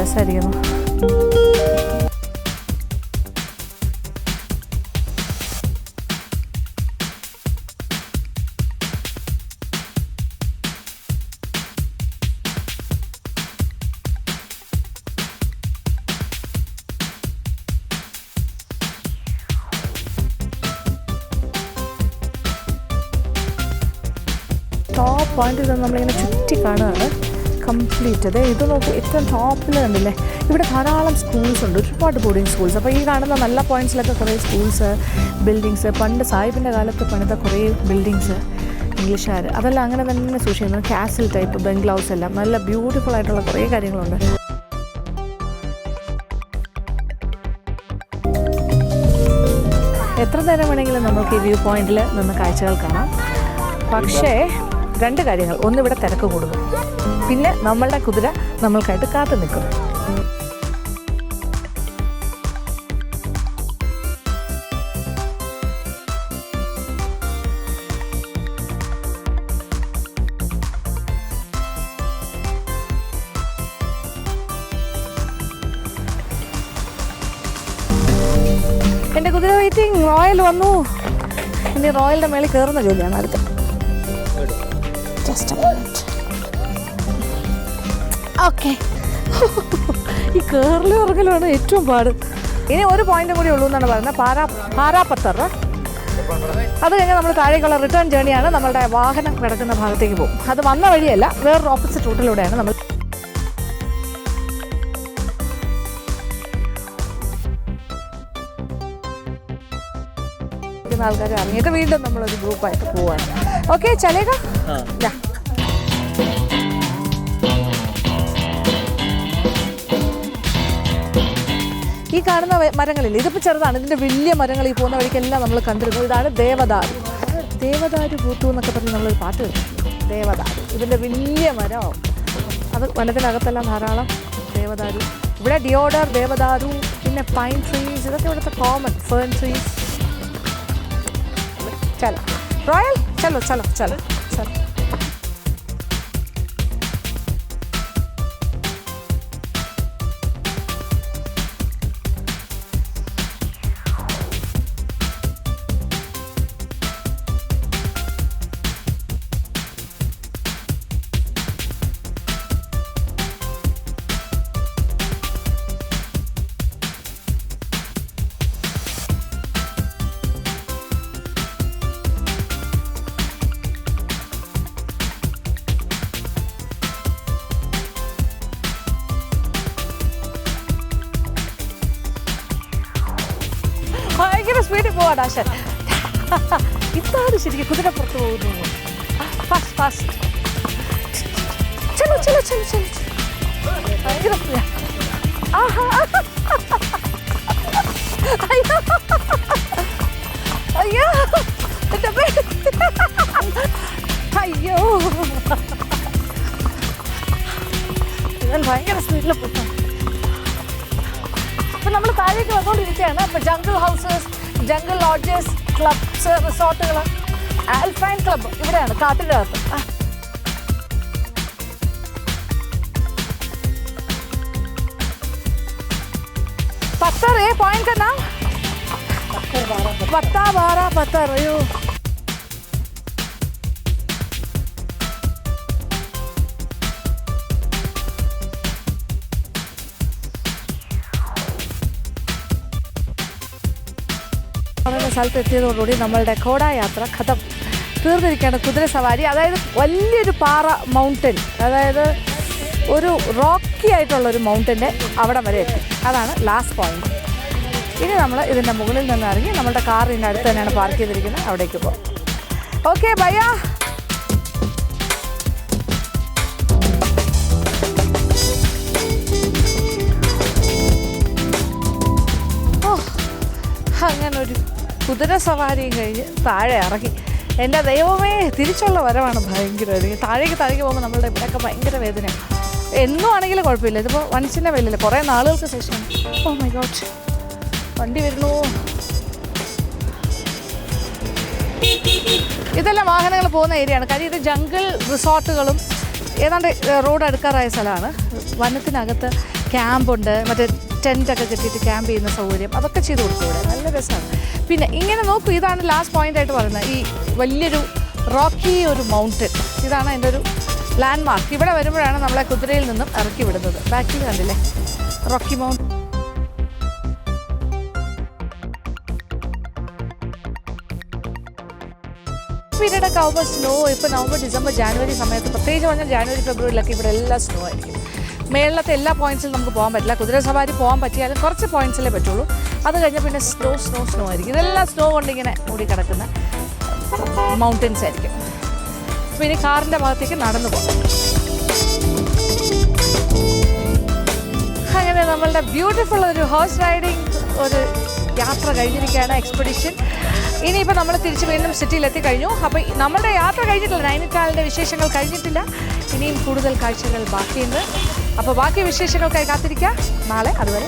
രസമായിരിക്കുന്നു. Top point ഇത് നമ്മളിങ്ങനെ ചുറ്റി കാണുകയാണ് കംപ്ലീറ്റ്. അതെ ഇത് നോക്കി ഏറ്റവും ടോപ്പിൽ കണ്ടില്ലേ, ഇവിടെ ധാരാളം സ്കൂൾസ് ഉണ്ട്, ഒരുപാട് ബോർഡിംഗ് സ്കൂൾസ്. അപ്പോൾ ഈ കാണുന്ന നല്ല പോയിന്റ്സിലൊക്കെ കുറേ സ്കൂൾസ്, ബിൽഡിങ്സ്, പണ്ട് സാഹിബിൻ്റെ കാലത്ത് പണിത കുറേ ബിൽഡിങ്സ് ഇംഗ്ലീഷുകാർ അതെല്ലാം അങ്ങനെ തന്നെ സൂക്ഷിക്കുന്നത്. കാസിൽ ടൈപ്പ് ബംഗ്ലാവ്സ് എല്ലാം നല്ല ബ്യൂട്ടിഫുൾ ആയിട്ടുള്ള കുറേ കാര്യങ്ങളുണ്ട്. എത്ര നേരം വേണമെങ്കിലും നമുക്ക് ഈ വ്യൂ പോയിന്റിൽ നിന്ന് കാഴ്ചകൾ കാണാം. പക്ഷേ രണ്ട് കാര്യങ്ങൾ, ഒന്ന് ഇവിടെ തിരക്ക് കൂടുന്നു, പിന്നെ നമ്മളുടെ കുതിര നമ്മൾക്കായിട്ട് കാത്തു നിൽക്കും. എൻ്റെ കുതിര വെയിറ്റിംഗ്. റോയൽ വന്നു. ഇനി റോയലിൻ്റെ മേളിൽ കയറുന്ന ജോലിയാണ് അടുത്ത്. ഓക്കെ, ഈ കേരളം ഇറങ്ങലാണ് ഏറ്റവും പാട്. ഇനി ഒരു പോയിന്റും കൂടി ഉള്ളൂ എന്നാണ് പറയുന്നത്, പാരാപ്പത്തർ. അത് കഴിഞ്ഞാൽ നമ്മൾ താഴേക്കുള്ള റിട്ടേൺ ജേണിയാണ്. നമ്മളുടെ വാഹനം കിടക്കുന്ന ഭാഗത്തേക്ക് പോകും. അത് വന്ന വഴിയല്ല, വേറൊരു ഓപ്പോസിറ്റ് റൂട്ടിലൂടെയാണ് നമ്മൾ. ആൾക്കാർ ഇറങ്ങിയിട്ട് വീണ്ടും നമ്മളൊരു ഗ്രൂപ്പായിട്ട് പോവാണ്. ഓക്കെ ചലേക. ഈ കാണുന്ന മരങ്ങളില്ല, ഇതിപ്പോൾ ചെറുതാണ്. ഇതിൻ്റെ വലിയ മരങ്ങൾ ഈ പോകുന്ന വഴിക്കെല്ലാം നമ്മൾ കണ്ടിരുന്നു. ഇതാണ് ദേവദാരു. ദേവദാരു പൂത്തു എന്നൊക്കെ പറഞ്ഞ് നമ്മളൊരു പാട്ട് കേട്ടു. ദേവദാരു ഇതിൻ്റെ വലിയ മരമാവും. അത് വനത്തിനകത്തെല്ലാം ധാരാളം ദേവദാരു. ഇവിടെ ഡിയോഡർ, ദേവദാരു, പിന്നെ പൈൻ ട്രീസ്, ഇതൊക്കെ ഇവിടുത്തെ കോമൺ ഫേൺ ട്രീസ്. चलो रॉयल, चलो चलो चलो चलो. ഭയങ്കര സ്പീഡിൽ പോവാണ് ആശാൻ. ഇതാണ് ശരിക്കും കുതിരപ്പുറത്ത് പോകുന്നു. Fast fast. ചലോ ചലോ ചലോ ചലോ. ഭയങ്കര സ്പീഡാ. ആഹാ, അയ്യോ അയ്യോ എൻ്റെ പേര്. അയ്യോ ഞാൻ ഭയങ്കര സ്പീഡിൽ പോകാം. അപ്പോൾ നമ്മൾ താഴേക്ക് വന്നുകൊണ്ടിരിക്കുകയാണ്. അപ്പോൾ jungle houses, jungle lodges, clubs, റിസോർട്ടുകൾ, ആൽഫൈൻ ക്ലബ്ബ് ഇവിടെയാണ് കാട്ടിൻ്റെ അകത്ത്. पत्थर है पॉइंट का नाम, पत्ता 12 पत्थर. अयो സ്ഥലത്തെത്തിയതോടുകൂടി നമ്മളുടെ ഘോഡ യാത്ര ഖതം തീർന്നിരിക്കുകയാണ്. കുതിര സവാരി, അതായത് വലിയൊരു പാറ മൗണ്ടൻ, അതായത് ഒരു റോക്കി ആയിട്ടുള്ളൊരു മൗണ്ടൻ്റെ അവിടെ വരെ എത്തി. അതാണ് ലാസ്റ്റ് പോയിന്റ്. ഇനി നമ്മൾ ഇതിൻ്റെ മുകളിൽ നിന്ന് ഇറങ്ങി നമ്മളുടെ കാർ ഇതിൻ്റെ അടുത്ത് തന്നെയാണ് പാർക്ക് ചെയ്തിരിക്കുന്നത്, അവിടേക്ക് പോകും. ഓക്കെ ഭയ്യ. അങ്ങനെ ഒരു കുതിര സവാരിയും കഴിഞ്ഞ് താഴെ ഇറങ്ങി. എൻ്റെ ദൈവമേ, തിരിച്ചുള്ള വരവാണ് ഭയങ്കരമായിരിക്കും. താഴേക്ക് പോകുമ്പോൾ നമ്മളുടെ ഇവിടെയൊക്കെ ഭയങ്കര വേദനയാണ്. എന്നും ആണെങ്കിലും കുഴപ്പമില്ല, ഇതിപ്പോൾ വൺസിൻ്റെ വലിയ കുറേ നാളുകൾക്ക് ശേഷം. ഓ മൈ ഗോഡ്, വണ്ടി വരുന്നു. ഇതെല്ലാം വാഹനങ്ങൾ പോകുന്ന ഏരിയയാണ്. കാര്യം ഇത് ജംഗിൾ റിസോർട്ടുകളും ഏതാണ്ട് റോഡ് അടുക്കാറായ സ്ഥലമാണ്. വനത്തിനകത്ത് ക്യാമ്പുണ്ട്, മറ്റേ ടെൻറ്റൊക്കെ കെട്ടിയിട്ട് ക്യാമ്പ് ചെയ്യുന്ന സൗകര്യം, അതൊക്കെ ചെയ്ത് കൊടുക്കും ഇവിടെ. നല്ല രസമാണ്. പിന്നെ ഇങ്ങനെ നോക്കൂ, ഇതാണ് ലാസ്റ്റ് പോയിൻ്റായിട്ട് പറയുന്നത്. ഈ വലിയൊരു റോക്കി ഒരു മൗണ്ടൻ, ഇതാണ് അതിൻ്റെ ഒരു ലാൻഡ് മാർക്ക്. ഇവിടെ വരുമ്പോഴാണ് നമ്മളെ കുതിരയിൽ നിന്നും ഇറക്കി വിടുന്നത്. ബാക്കിൽ കണ്ടില്ലേ റോക്കി മൗണ്ടൻ. പീരീഡൊക്കെ ആകുമ്പോൾ സ്നോ ഇപ്പോൾ നവംബർ ഡിസംബർ ജാനുവരി സമയത്ത്, പ്രത്യേകിച്ച് പറഞ്ഞാൽ ജാനുവരി ഫെബ്രുവരിയിലൊക്കെ ഇവിടെ എല്ലാം സ്നോ ആയിരിക്കും. മേളിലത്തെ എല്ലാ പോയിൻറ്റ്സിലും നമുക്ക് പോകാൻ പറ്റില്ല. കുതിര സവാരി പോകാൻ പറ്റിയാലും കുറച്ച് പോയിൻറ്റ്സിലേ പറ്റുള്ളൂ. അത് കഴിഞ്ഞാൽ പിന്നെ സ്നോ ആയിരിക്കും. ഇതെല്ലാം സ്നോ കൊണ്ടിങ്ങനെ മൂടി കിടക്കുന്ന മൗണ്ടൻസ് ആയിരിക്കും. പിന്നെ കാറിൻ്റെ ഭാഗത്തേക്ക് നടന്നു പോകാം. അങ്ങനെ നമ്മളുടെ ബ്യൂട്ടിഫുൾ ഒരു ഹോഴ്സ് റൈഡിങ് ഒരു യാത്ര കഴിഞ്ഞിരിക്കുകയാണ്, എക്സ്പെഡിഷൻ. ഇനിയിപ്പോൾ നമ്മൾ തിരിച്ച് വീണ്ടും സിറ്റിയിലെത്തി കഴിഞ്ഞു. അപ്പോൾ നമ്മളുടെ യാത്ര കഴിഞ്ഞിട്ടില്ല, നൈനിറ്റാളിൻ്റെ വിശേഷങ്ങൾ കഴിഞ്ഞിട്ടില്ല. ഇനിയും കൂടുതൽ കാഴ്ചകൾ ബാക്കിയുണ്ട്. അപ്പോൾ ബാക്കി വിശേഷങ്ങൾക്കായി കാത്തിരിക്കുക നാളെ. അതുവരെ